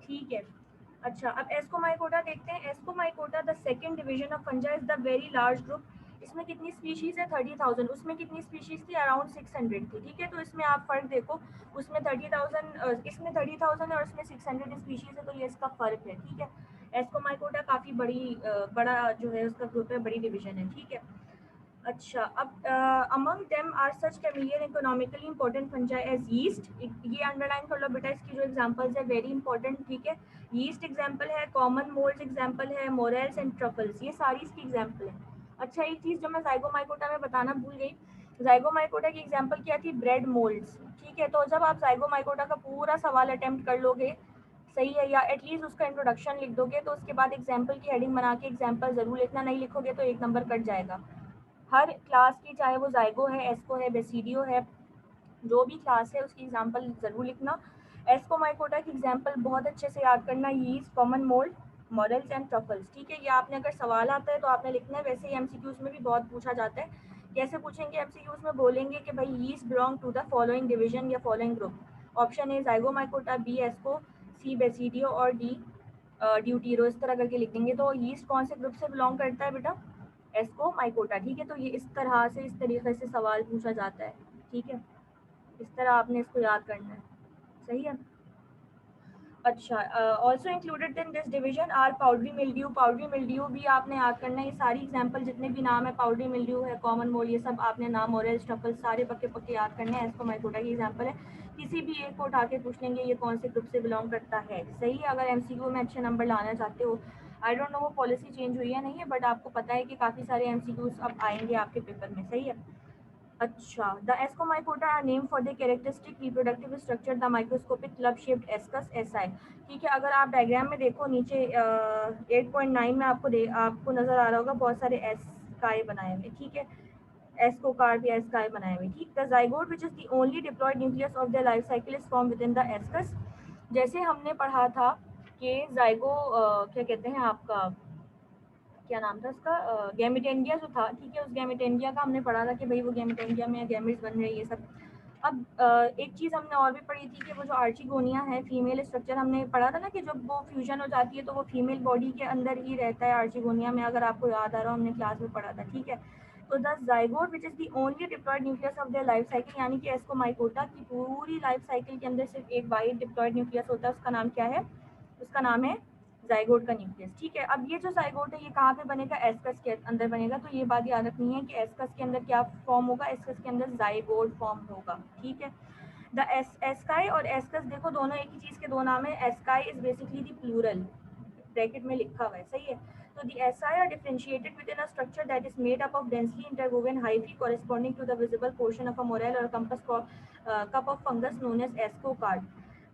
ठीक है, अच्छा अब एस्कोमाइकोटा देखते हैं। Ascomycota the second division of फंजा is the very large group. इसमें कितनी स्पीशीज है? 30,000। उसमें कितनी स्पीशीज थी? अराउंड 600 थी, ठीक है। तो इसमें आप फर्क देखो, उसमें 30,000, इसमें 30,000 है और इसमें 600 स्पीशीज है, तो ये इसका फर्क है, ठीक है। एस्कोमाइकोटा काफी बड़ा जो है उसका ग्रुप है, बड़ी डिवीजन है, ठीक है। अच्छा अब अमंग देम आर सच कैमिलियन economically important fungi as yeast. ये अंडरलाइन कर लो बेटा, इसकी जो एग्जांपल्स है वेरी इंपॉर्टेंट, ठीक है। यीस्ट एग्जांपल है, कॉमन मोल्ड्स एग्जांपल है, मोरेल्स एंड ट्रफल्स, ये सारी इसकी एग्जांपल है। अच्छा एक चीज जो मैं जाइगोमाइकोटा में बताना भूल गई, जाइगोमाइकोटा की एग्जांपल क्या थी? ब्रेड मोल्ड्स, ठीक है। तो जब आप जाइगोमाइकोटा का पूरा सवाल अटेम्प्ट कर लोगे, सही है, या एटलीस्ट उसका इंट्रोडक्शन लिख दोगे, तो उसके बाद एग्जाम्पल की हेडिंग बना के एग्जाम्पल जरूर लिखना, नहीं लिखोगे तो एक नंबर कट जाएगा। हर क्लास की, चाहे वो जाइगो है, एस्को है, बेसिडियो है, जो भी क्लास है उसकी एग्जांपल ज़रूर लिखना। एस्कोमाइकोटा की एग्जांपल बहुत अच्छे से याद करना, yeast, common mould, models and truffles, ठीक है। ये आपने अगर सवाल आता है तो आपने लिखना है। वैसे ही एमसीक्यूज में भी बहुत पूछा जाता है। कैसे पूछेंगे एमसीक्यूज में? बोलेंगे कि भाई yeast belong to the following division या following group. Option A zygomycota, B asco, C basidio और डी ड्यूटीरो, इस तरह करके लिख देंगे। तो यीस्ट कौन से ग्रुप से बिलोंग करता है बेटा? एस्को माइकोटा, ठीक है। तो ये इस तरह से, इस तरीके से सवाल पूछा जाता है, ठीक है। इस तरह आपने इसको याद करना है, सही है। अच्छा also included in this division are powdery mildew. Powdery mildew भी आपने याद करना है। ये सारी एग्जांपल जितने भी नाम है, पाउडरी मिल्ड्यू है, कॉमन मोल, ये सब आपने नाम, मोरेल, स्टफल, सारे पक्के पक्के याद करने हैं। एस्को माइकोटा की एग्जांपल है, किसी भी एक को उठा के पूछ लेंगे ये कौन से ग्रुप से बिलोंग करता है, सही है। अगर एमसीक्यू में अच्छे नंबर लाना चाहते हो, आई डोंट नो वो पॉलिसी चेंज हुई है नहीं है, बट आपको पता है कि काफ़ी सारे एमसीक्यूज अब आएंगे आपके पेपर में, सही है। अच्छा the ascomycota are name for the characteristic reproductive structure the microscopic club shaped ascus asci, ठीक है। अगर आप डायग्राम में देखो नीचे 8.9 में आपको नजर आ रहा होगा बहुत सारे एस्काई बनाए हुए, ठीक है। एस्कोकार्प या एस्काई बनाए हुए, ठीक। The zygote which is the only diploid nucleus of the life cycle is form within the ascus. जैसे हमने पढ़ा था कि जाइगो क्या कहते हैं आपका, क्या नाम था उसका, गैमेटेंडिया जो था, ठीक है। उस गैमेटेंडिया का हमने पढ़ा था कि भाई वो गैमेटेंडिया में गैमेट्स बन रहे हैं, ये सब। अब एक चीज़ हमने और भी पढ़ी थी कि वो जो आर्चिगोनिया है, फीमेल स्ट्रक्चर, हमने पढ़ा था ना कि जब वो फ्यूजन हो जाती है तो वो फीमेल बॉडी के अंदर ही रहता है आर्चिगोनिया में, अगर आपको याद आ रहा हो, हमने क्लास में पढ़ा था, ठीक है। तो the zygote which is the only diploid nucleus of the life cycle, यानी कि एस्कोमाइकोटा की पूरी लाइफ साइकिल के अंदर सिर्फ एक वाइट डिप्लॉयड न्यूक्लियस होता है, उसका नाम क्या है? उसका नाम है जाइगोट का न्यूक्लियस, ठीक है। अब ये जो जाइगोट है ये कहाँ पे बनेगा? एस्कस के अंदर बनेगा। तो ये बात याद रखनी है कि एस्कस के अंदर क्या फॉर्म होगा? एस्कस के अंदर जाइगोट फॉर्म होगा, ठीक है। द एस्काई और एस्कस देखो दोनों एक ही चीज़ के दो नाम है। Asci is basically the plural, bracket में लिखा हुआ है, सही है। तो the asci are differentiated within a structure that is made up of densely interwoven hyphae corresponding to the visible portion of a morel और compass cup of fungus known as ascocarp.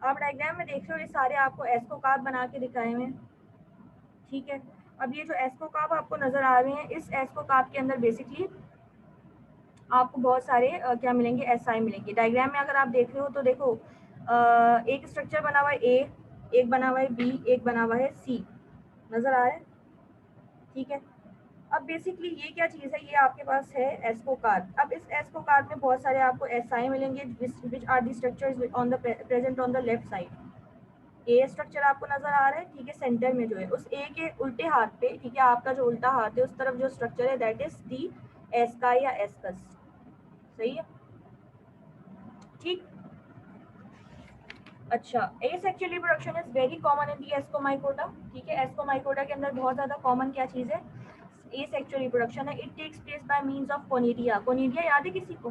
आप diagram में देख रहे हो ये सारे आपको एस्कोकार्ड बना के दिखाए हुए हैं, ठीक है। अब ये जो एस्कोकार्ड आपको नजर आ रहे हैं, इस एस्कोकार्ड के अंदर बेसिकली आपको बहुत सारे क्या मिलेंगे, एसआई मिलेंगे। डायग्राम में अगर आप देख रहे हो तो देखो एक स्ट्रक्चर बना हुआ है ए, एक बना हुआ है बी, एक बना हुआ है सी, नजर आ रहा है, ठीक है। अब बेसिकली ये क्या चीज़ है, ये आपके पास है एस्कोकार्ड। अब इस एस्कोकार्ड में बहुत सारे आपको एसआई मिलेंगे which are the structures on the present on the left side. A structure आपको नजर आ रहा है, ठीक है, सेंटर में जो है उस ए के उल्टे हाथ पे, ठीक है, आपका जो उल्टा हाथ है उस तरफ जो स्ट्रक्चर है दैट इज दी एस्काई या एस्कस, सही है, ठीक। अच्छा, asexual reproduction is very common in the Ascomycota, ठीक है। एस्कोमाइकोटा के अंदर बहुत ज्यादा कॉमन क्या चीज है, एसेक्सुअल रिप्रोडक्शन है। It takes place by means of conidia. Conidia याद है किसी को?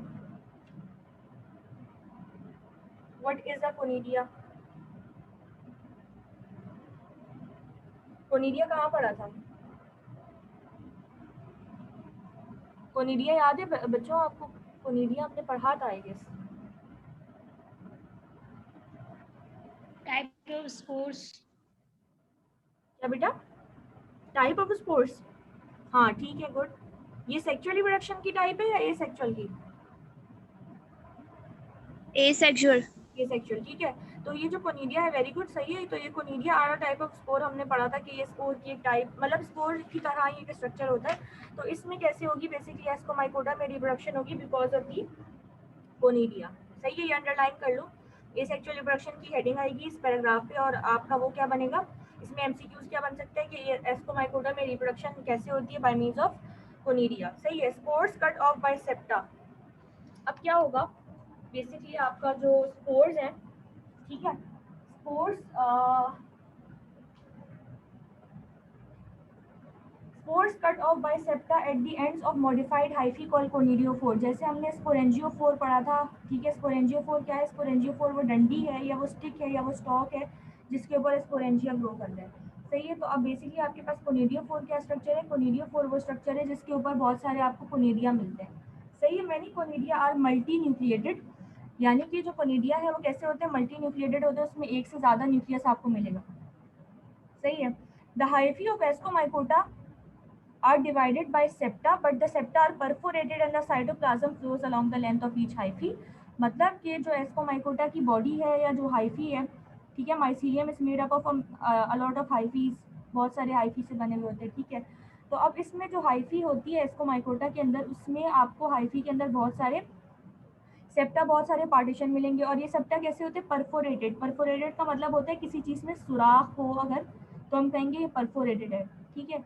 What is a conidia? Conidia कहाँ पढ़ा था? कोनिडिया याद है बच्चों आपको? कोनिडिया हमने पढ़ा था I guess. Type of spores. क्या बेटा? टाइप ऑफ स्पोर्स, हाँ ठीक है, गुड। ये सेक्सुअल रिप्रोडक्शन की टाइप है या एसेक्सुअल की? एसेक्सुअल। एसेक्सुअल, ठीक है। तो ये जो कोनिडिया है, वेरी गुड, सही है। तो ये conidia are type of spore हमने पढ़ा था कि ये स्पोर की एक टाइप, मतलब स्पोर की तरह ही एक स्ट्रक्चर होता है। तो इसमें कैसे होगी, बेसिकली एस्कोमाइकोटा में रिप्रोडक्शन होगी बिकॉज ऑफ दी कोनिडिया, सही है, ये अंडरलाइन कर लो। एसेक्सुअल रिप्रोडक्शन की हेडिंग आएगी इस पैराग्राफ पे और आपका वो क्या बनेगा, इसमें एमसीक्यूज क्या बन सकते हैं कि एस्कोमाइकोटा में रिप्रोडक्शन कैसे होती है, बाय मींस ऑफ कोनिडिया, सही है। Spores cut off by septa. अब क्या होगा, बेसिकली आपका जो स्पोर्स है, ठीक है, spores cut off by septa at the ends of modified hyphae called conidiophore. जैसे हमने स्पोरेंजियोफोर पढ़ा था, ठीक है। स्पोरेंजियोफोर क्या है? स्पोरेंजियोफोर वो डंडी है या वो स्टिक है या वो स्टॉक है जिसके ऊपर स्पोरेंजिया ग्रो करता है, सही है। तो अब बेसिकली आपके पास कोनिडियोफोर क्या स्ट्रक्चर है? कोनिडियोफोर वो स्ट्रक्चर है जिसके ऊपर बहुत सारे आपको कोनिडिया मिलते हैं, सही है। Many conidia are multinucleated, यानी कि जो कोनिडिया है वो कैसे होते हैं, मल्टी न्यूक्लिएटेड होते हैं, उसमें एक से ज्यादा न्यूक्लियस आपको मिलेगा, सही है। The hyphae of Ascomycota are divided by septa, but the septa are perforated and the cytoplasm flows along the length of each hyphae। मतलब कि जो एस्कोमाइकोटा की बॉडी है या जो हाइफी है, ठीक है, mycelium is made up of a lot of hyphaes, बहुत सारे हाइफी से बने हुए होते हैं, ठीक है। तो अब इसमें जो हाइफी होती है एस्कोमाइकोटा के अंदर, उसमें आपको हाइफी के अंदर बहुत सारे सेप्टा, बहुत सारे पार्टीशन मिलेंगे। और ये सेप्टा कैसे होते हैं? परफोरेटेड। परफोरेटेड का मतलब होता है किसी चीज़ में सुराख हो अगर, तो हम कहेंगे ये परफोरेटेड है, ठीक है।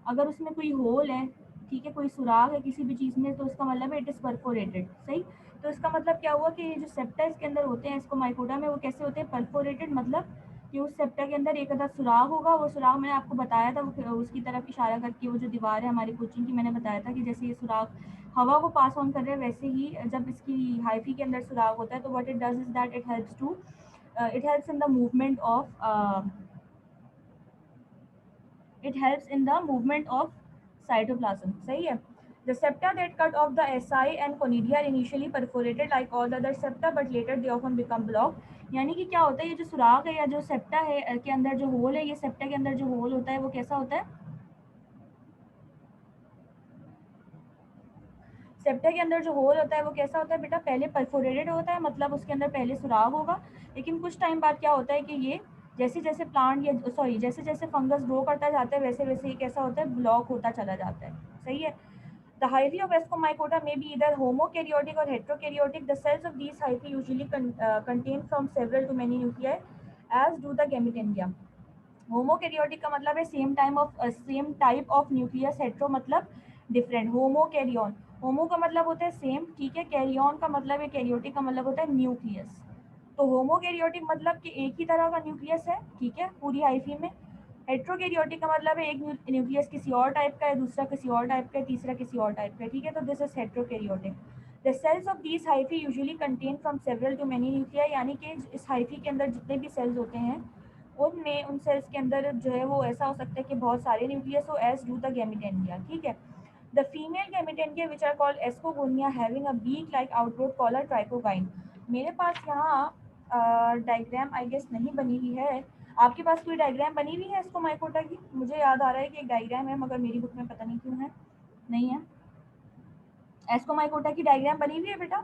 अगर उसमें कोई होल है, ठीक है, कोई सुराख है किसी भी चीज़ में, तो उसका मतलब है इट इज़ परफोरेटेड, सही। तो इसका मतलब क्या हुआ कि ये जो सेप्टा इसके अंदर होते हैं एस्कोमाइकोटा में, वो कैसे होते हैं? परफोरेटेड, मतलब कि उस सेप्टा के अंदर एक आधा सुराख होगा। वो सुराख मैंने आपको बताया था, वो उसकी तरफ इशारा करके वो जो दीवार है हमारी कोचिंग की, मैंने बताया था कि जैसे ये सुराख हवा को पास ऑन कर रहे हैं, वैसे ही जब इसकी हाइफी के अंदर सुराख होता है तो what it does is that it helps in the movement of cytoplasm, सही है। The septa that cut off the SI and conidia are initially perforated like all other septa, but later they often become blocked। यानी कि क्या होता है, ये जो सुराख है या जो सेप्टा है के अंदर जो होल है, ये सेप्टा के अंदर जो होल होता है वो कैसा होता है? सेप्टा के अंदर जो होल होता है वो कैसा होता है बेटा? पहले परफोरेटेड होता है, मतलब उसके अंदर पहले सुराख होगा, लेकिन कुछ टाइम बाद क्या होता है कि ये जैसे जैसे प्लांट या सॉरी जैसे जैसे फंगस ग्रो करता जाता है वैसे वैसे ये कैसा होता है? ब्लॉक होता चला जाता है, सही है। The hyphae of Ascomycota may be either homokaryotic or heterokaryotic. The cells of these hyphae usually contain from several to many nuclei, as do the gametangia। होमोकैरियोटिक का मतलब है same type of nucleus, hetero मतलब different. होमोकैरियन, होमो का मतलब होता है same, ठीक है, कैरियन का मतलब है, कैरियोटिक का मतलब होता है न्यूक्लियस। तो होमोकैरियोटिक मतलब कि एक ही तरह का न्यूक्लियस है, ठीक है, पूरी हाइफी में। हेट्रोकैरियोटिक का मतलब है एक न्यूक्लियस किसी और टाइप का है, दूसरा किसी और टाइप का है, तीसरा किसी और टाइप का है, ठीक है। तो this is heterokaryotic. The cells of these hyphae usually contain from several to many nuclei, यानी कि इस हाइफी के अंदर जितने भी सेल्स होते हैं उनमें उन सेल्स के अंदर जो है वो ऐसा हो सकता है कि बहुत सारे न्यूक्लियस हो, एज डू द गैमेटेंडिया। ठीक है, the female gametangia which are called ascogonia having a beak like outward collar trichogyne. मेरे पास यहाँ डायग्राम आई गेस नहीं बनी हुई है, आपके पास कोई डायग्राम बनी हुई है इसको माइकोटा की? मुझे याद आ रहा है कि एक डायग्राम है मगर मेरी बुक में पता नहीं क्यों है नहीं है। एस्को माइकोटा की डायग्राम बनी हुई है बेटा?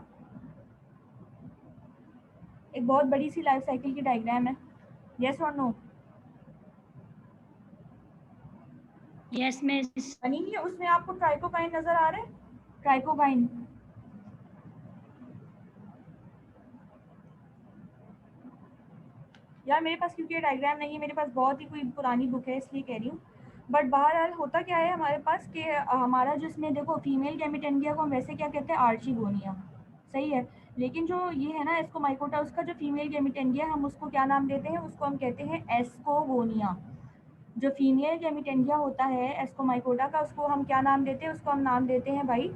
एक बहुत बड़ी सी लाइफ साइकिल की डायग्राम है, यस और नो? Yes miss. बनी हुई है, उसमें आपको ट्राइकोगाइन नजर आ रहा है? ट्राइकोगाइन यार मेरे पास क्योंकि ये डायग्राम नहीं है, मेरे पास बहुत ही कोई पुरानी बुक है इसलिए कह रही हूँ। बट बहरहाल होता क्या है हमारे पास कि हमारा जिसमें देखो फीमेल गैमेटेंडिया को हम वैसे क्या कहते हैं, आर्चिगोनिया, सही है। लेकिन जो ये है ना एस्कोमाइकोटा, उसका जो फीमेल गैमेटेंडिया हम उसको क्या नाम देते हैं, उसको हम कहते हैं एस्कोगोनिया। जो फीमेल गैमेटेंडिया होता है एस्कोमाइकोटा का, उसको हम क्या नाम देते हैं, उसको हम नाम देते हैं भाई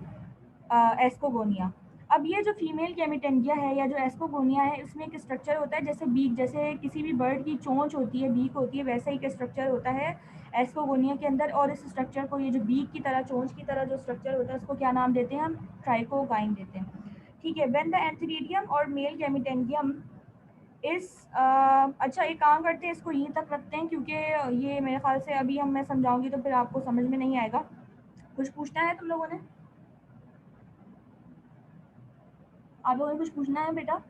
एस्कोगोनिया। अब ये जो फीमेल गैमेटेंडिया है या जो एस्कोगोनिया है, इसमें एक स्ट्रक्चर होता है जैसे बीक, जैसे किसी भी बर्ड की चोंच होती है, बीक होती है, वैसा ही एक स्ट्रक्चर होता है एस्कोगोनिया के अंदर। और इस स्ट्रक्चर को, ये जो बीक की तरह, चोंच की तरह जो स्ट्रक्चर होता है, उसको क्या नाम देते हैं हम? ट्राइकोगाइन देते हैं। ठीक है, व्हेन द एंथीरिडियम और मेल गैमेटेंडियम इस अच्छा एक काम करते हैं, इसको यहीं तक रखते हैं क्योंकि ये मेरे ख्याल से अभी हम मैं समझाऊंगी तो फिर आपको समझ में नहीं आएगा। कुछ पूछना है तुम लोगों ने? आप लोगों ने कुछ पूछना है बेटा?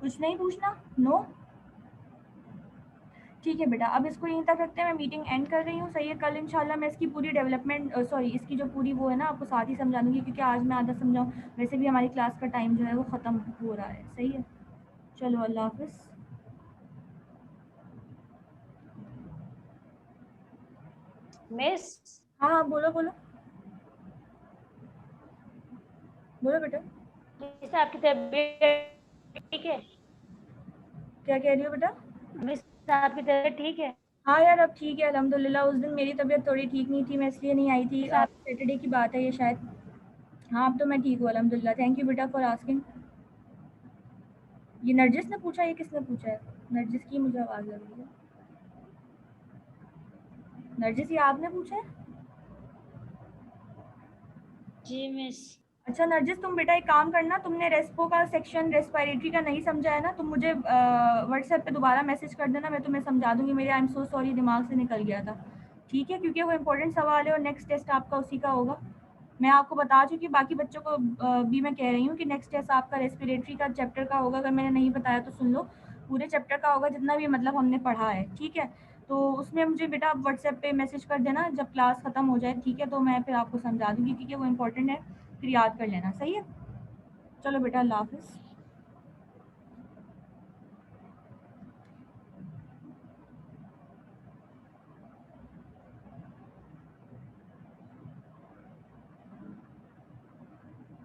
कुछ नहीं पूछना? नो? ठीक है बेटा, अब इसको यहीं तक रखते हैं, मैं मीटिंग एंड कर रही हूँ, सही है। कल इंशाल्लाह मैं इसकी पूरी डेवलपमेंट सॉरी इसकी जो पूरी वो है ना आपको साथ ही समझा दूँगी, क्योंकि आज मैं आधा समझाऊँ, वैसे भी हमारी क्लास का टाइम जो है वो ख़त्म हो रहा है, सही है। चलो अल्लाह हाफ़िज़। मिस हाँ हाँ बोलो बोलो बोलो बेटा। मिस आपकी तबीयत ठीक है? क्या कह रही हो बेटा? मिस आपकी तबीयत ठीक है? हाँ यार अब ठीक है अल्हम्दुलिल्लाह। उस दिन मेरी तबीयत थोड़ी ठीक नहीं थी, मैं इसलिए नहीं आई थी। मिस आज आप सैटरडे की बात है ये शायद। हाँ अब तो मैं ठीक हूँ अल्हम्दुलिल्लाह। थैंक यू बेटा फॉर आस्किंग। ये नरजिस ने पूछा, ये किसने पूछा है? नरजिस की मुझे आवाज़ लग रही है। नरजिस ये आपने पूछा है? जी मिस। अच्छा नरजिस तुम बेटा एक काम करना, तुमने रेस्पो का सेक्शन रेस्पिरेटरी का नहीं समझा है ना, तुम मुझे व्हाट्सएप पे दोबारा मैसेज कर देना, मैं तुम्हें समझा दूंगी। मेरे आई एम सो सॉरी, दिमाग से निकल गया था। ठीक है, क्योंकि वो इंपॉर्टेंट सवाल है और नेक्स्ट टेस्ट आपका उसी का होगा। मैं आपको बता चुकी, बाकी बच्चों को भी मैं कह रही हूँ कि नेक्स्ट टेस्ट आपका रेस्पिरेटरी का चैप्टर का होगा। अगर मैंने नहीं बताया तो सुन लो, पूरे चैप्टर का होगा जितना भी मतलब हमने पढ़ा है। ठीक है, तो उसमें मुझे बेटा आप व्हाट्सएप पे मैसेज कर देना जब क्लास ख़त्म हो जाए, ठीक है? तो मैं फिर आपको समझा दूँगी क्योंकि वो इंपॉर्टेंट है, फिर याद कर लेना, सही है? चलो बेटा अल्लाह हाफ़िज़।